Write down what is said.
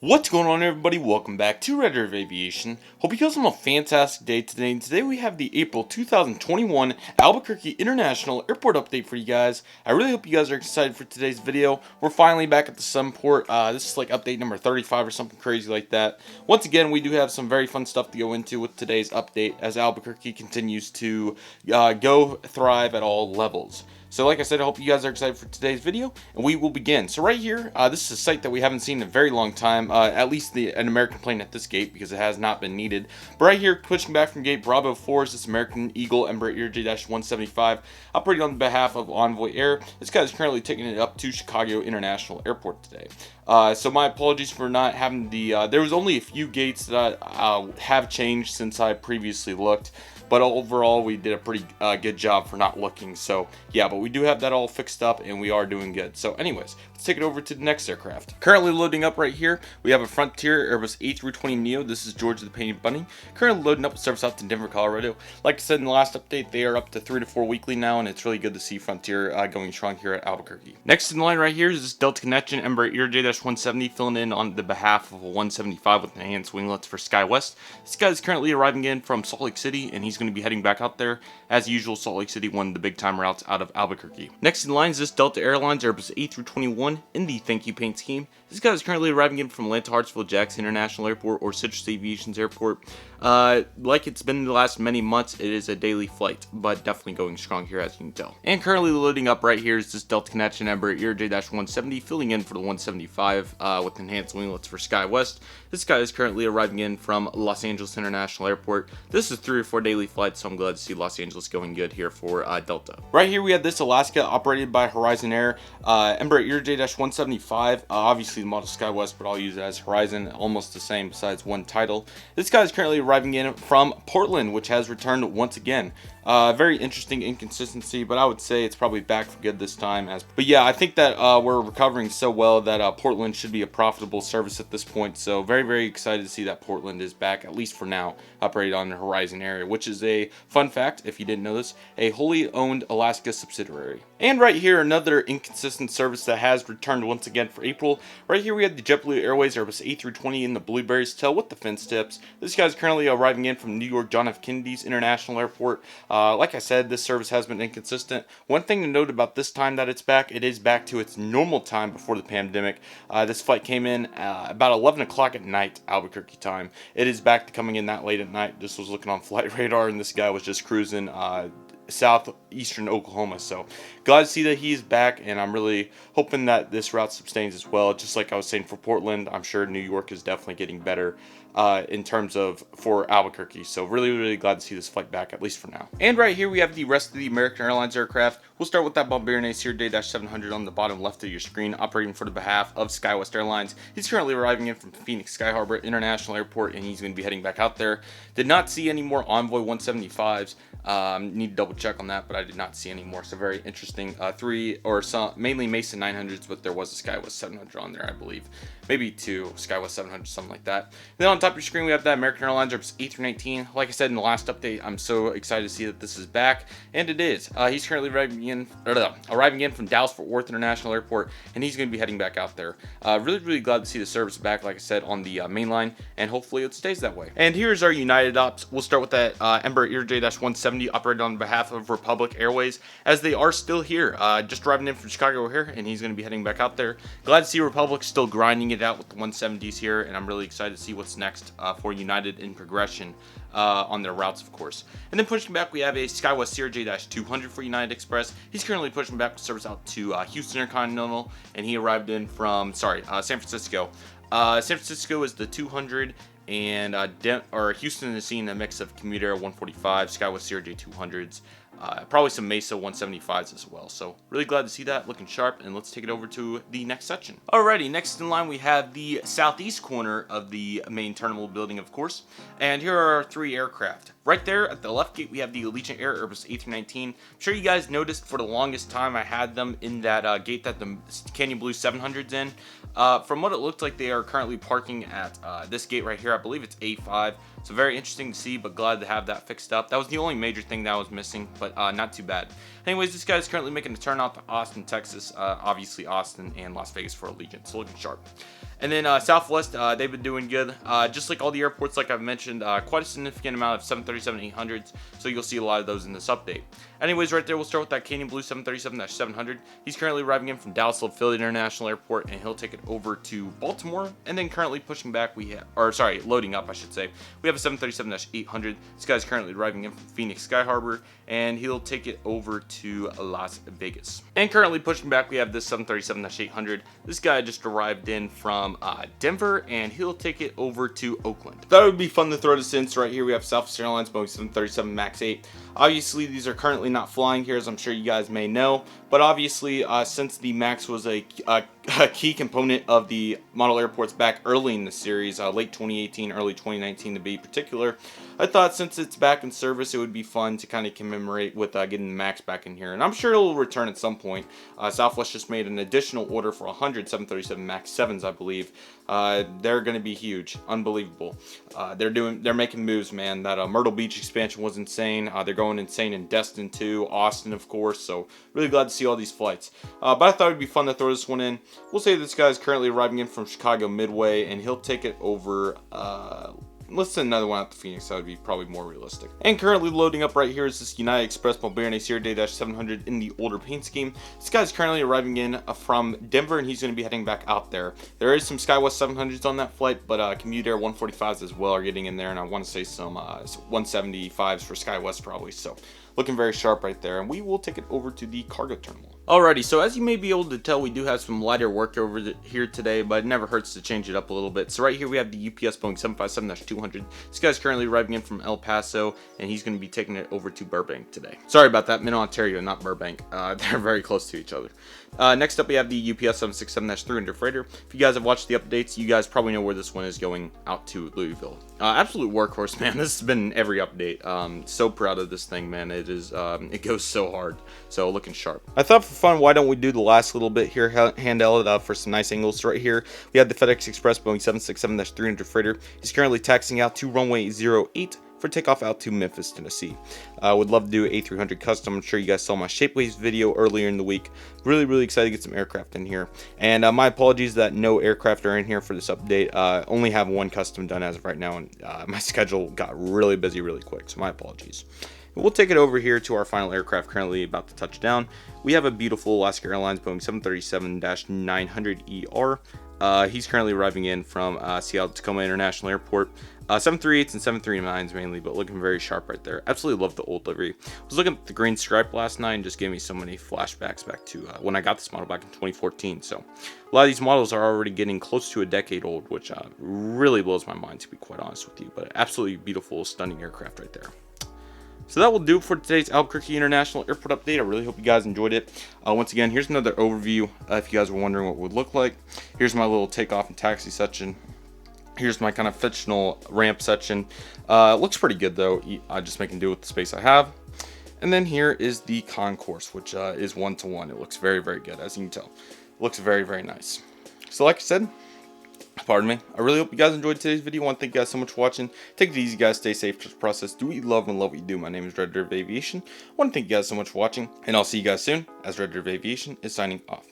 What's going on, everybody? Welcome back to Redriveraviation. Hope you guys have a fantastic day today. And today we have the April 2021 Albuquerque International Airport update for you guys. I really hope you guys are excited for today's video. We're finally back at the Sunport. This is like update number 35 or something crazy like that. Once again, we do have some very fun stuff to go into with today's update as Albuquerque continues to thrive at all levels. So like I said, I hope you guys are excited for today's video, and we will begin. So right here, this is a site that we haven't seen in a very long time, at least an American plane at this gate, because it has not been needed. But right here, pushing back from gate Bravo 4 is this American Eagle Embraer ETA-175, operating on behalf of Envoy Air. This guy is currently taking it up to Chicago International Airport today. So my apologies for not having the, there was only a few gates that have changed since I previously looked. But overall, we did a pretty good job for not looking. So, yeah, but we do have that all fixed up, and we are doing good. So, anyways, let's take it over to the next aircraft. Currently loading up right here, we have a Frontier Airbus A320neo. This is George the Painted Bunny. Currently loading up a service out to Denver, Colorado. Like I said in the last update, they are up to 3 to 4 weekly now, and it's really good to see Frontier going strong here at Albuquerque. Next in line right here is this Delta Connection Embraer ETA-170, filling in on the behalf of a 175 with enhanced winglets for SkyWest. This guy is currently arriving in from Salt Lake City, and he's going to be heading back out there. As usual, Salt Lake City, one of the big time routes out of Albuquerque. Next in line is this Delta Airlines Airbus A321 in the thank you paint scheme. This guy is currently arriving in from Atlanta Hartsfield Jackson International Airport or Citrus Aviation's airport. Like it's been the last many months, it is a daily flight, but definitely going strong here, as you can tell. And currently loading up right here is this Delta Connection Embraer ETA-170, filling in for the 175 with enhanced winglets for SkyWest. This guy is currently arriving in from Los Angeles International Airport. This is 3 or 4 daily flights, so I'm glad to see Los Angeles going good here for Delta. Right here we have this Alaska operated by Horizon Air Embraer ETA-175. Obviously the model SkyWest, but I'll use it as Horizon, almost the same besides one title. This guy is currently arriving in from Portland, which has returned once again. Very interesting inconsistency, but I would say it's probably back for good this time. But yeah, I think that we're recovering so well that Portland should be a profitable service at this point. So very excited to see that Portland is back, at least for now, operated on the Horizon area, which is a fun fact, if you didn't know this, a wholly owned Alaska subsidiary. And right here, another inconsistent service that has returned once again for April. Right here we have the JetBlue Airways Airbus A320 in the Blueberries tail with the fin tips. This guy's currently arriving in from New York John F. Kennedy's International Airport. Like I said, this service has been inconsistent. One thing to note about this time that it's back, it is back to its normal time before the pandemic. This flight came in about 11 o'clock at night, Albuquerque time. It is back to coming in that late at night. Just was looking on flight radar, and this guy was just cruising southeastern Oklahoma. So glad to see that he's back, and I'm really hoping that this route sustains as well. Just like I was saying for Portland, I'm sure New York is definitely getting better in terms of for Albuquerque. So really glad to see this flight back, at least for now. And right here we have the rest of the American Airlines aircraft. We'll start with that Bombardier Acer Day-700 on the bottom left of your screen, operating for the behalf of SkyWest Airlines. He's currently arriving in from Phoenix Sky Harbor International Airport, and he's going to be heading back out there. Did not see any more Envoy 175s. Need to double check on that, but I did not see any more. So very interesting. Mainly Mason 900s, but there was a SkyWest 700 on there, I believe. Maybe 2 SkyWest 700, something like that. And then on top of your screen, we have that American Airlines Airbus A319. Like I said in the last update, I'm so excited to see that this is back, and it is. He's currently arriving in from Dallas-Fort Worth International Airport, and he's going to be heading back out there. Really glad to see the service back, like I said, on the main line, and hopefully it stays that way. And here's our United ops. We'll start with that Embraer ETA-170 operated on behalf of Republic Airways, as they are still here. Just driving in from Chicago here, and he's going to be heading back out there. Glad to see Republic still grinding it out with the 170s here, and I'm really excited to see what's next for United in progression on their routes, of course. And then pushing back, we have a SkyWest Sierra J-200 for United Express. He's currently pushing back the service out to Houston Intercontinental, and he arrived in from San Francisco. San Francisco is the 200, and Houston is seeing a mix of Commuter 145, SkyWest Sierra J-200s. Probably some Mesa 175s as well. So really glad to see that, looking sharp, and let's take it over to the next section. Alrighty, next in line we have the southeast corner of the main terminal building, of course, and here are our 3 aircraft. Right there at the left gate we have the Allegiant Air Airbus A319. I'm sure you guys noticed for the longest time I had them in that gate that the Canyon Blue 700's in. From what it looked like, they are currently parking at this gate right here. I believe it's A5. So very interesting to see, but glad to have that fixed up. That was the only major thing that was missing, but not too bad. Anyways, this guy is currently making a turn out to Austin, Texas. Obviously Austin and Las Vegas for Allegiant, so looking sharp. And then Southwest, they've been doing good. Just like all the airports, like I've mentioned, quite a significant amount of 737-800s, so you'll see a lot of those in this update. Anyways, right there, we'll start with that Canyon Blue 737-700. He's currently arriving in from Dallas Love International Airport, and he'll take it over to Baltimore. And then currently pushing back, loading up, I should say. We have a 737-800. This guy's currently arriving in from Phoenix Sky Harbor, and he'll take it over to Las Vegas. And currently pushing back, we have this 737-800. This guy just arrived in from Denver, and he'll take it over to Oakland. That would be fun to throw this in. So right here we have Southwest Airlines Boeing 737 MAX 8. Obviously, these are currently not flying here, as I'm sure you guys may know. But obviously, since the MAX was a key component of the model airports back early in the series, late 2018, early 2019 to be particular, I thought since it's back in service, it would be fun to kind of commemorate with getting the MAX back in here. And I'm sure it will return at some point. Southwest just made an additional order for 100 737 MAX 7s, I believe. They're going to be huge, unbelievable. They're making moves, man. That Myrtle Beach expansion was insane. They're going insane in Destin too, Austin of course. So really glad to see all these flights. But I thought it'd be fun to throw this one in. We'll say this guy's currently arriving in from Chicago Midway, and he'll take it over. Let's send another one out to Phoenix. That would be probably more realistic. And currently loading up right here is this United Express Mulberry Acer Day-700 in the older paint scheme. This guy's currently arriving in from Denver, and he's going to be heading back out there. There is some SkyWest 700s on that flight, but Commute Air 145s as well are getting in there, and I want to say some 175s for SkyWest probably. So looking very sharp right there, and we will take it over to the cargo terminal. Alrighty, so as you may be able to tell, we do have some lighter work over here today, but it never hurts to change it up a little bit. So right here we have the UPS Boeing 757-200. This guy's currently arriving in from El Paso, and he's going to be taking it over to Burbank today. Sorry about that, Minot, Ontario, not Burbank. They're very close to each other. Next up we have the UPS 767-300 freighter. If you guys have watched the updates, you guys probably know where this one is going, out to Louisville. Absolute workhorse, man. This has been every update. So proud of this thing, man. It goes so hard. So looking sharp. I thought for fun, why don't we do the last little bit here, handle it up for some nice angles. So right here we have the FedEx Express Boeing 767-300 freighter. He's currently taxiing out to runway 08 for takeoff out to Memphis, Tennessee. Would love to do A300 custom. I'm sure you guys saw my Shapeways video earlier in the week. Really excited to get some aircraft in here. And my apologies that no aircraft are in here for this update. Only have one custom done as of right now, and my schedule got really busy really quick, so my apologies. We'll take it over here to our final aircraft currently about to touch down. We have a beautiful Alaska Airlines Boeing 737-900ER. He's currently arriving in from Seattle Tacoma International Airport. 738s and 739s mainly, but looking very sharp right there. Absolutely love the old livery. I was looking at the green stripe last night and just gave me so many flashbacks back to when I got this model back in 2014. So a lot of these models are already getting close to a decade old, which really blows my mind, to be quite honest with you. But absolutely beautiful, stunning aircraft right there. So that will do it for today's Albuquerque International Airport update. I really hope you guys enjoyed it. Once again, here's another overview if you guys were wondering what it would look like. Here's my little takeoff and taxi section. Here's my kind of fictional ramp section. Looks pretty good though. Just making do with the space I have. And then here is the concourse, which is 1-to-1. It looks very good, as you can tell. It looks very nice. So like I said, pardon me, I really hope you guys enjoyed today's video. I want to thank you guys so much for watching. Take it easy, guys. Stay safe. Trust the process. Do what you love and love what you do. My name is Redriveraviation. I want to thank you guys so much for watching, and I'll see you guys soon as Redriveraviation is signing off.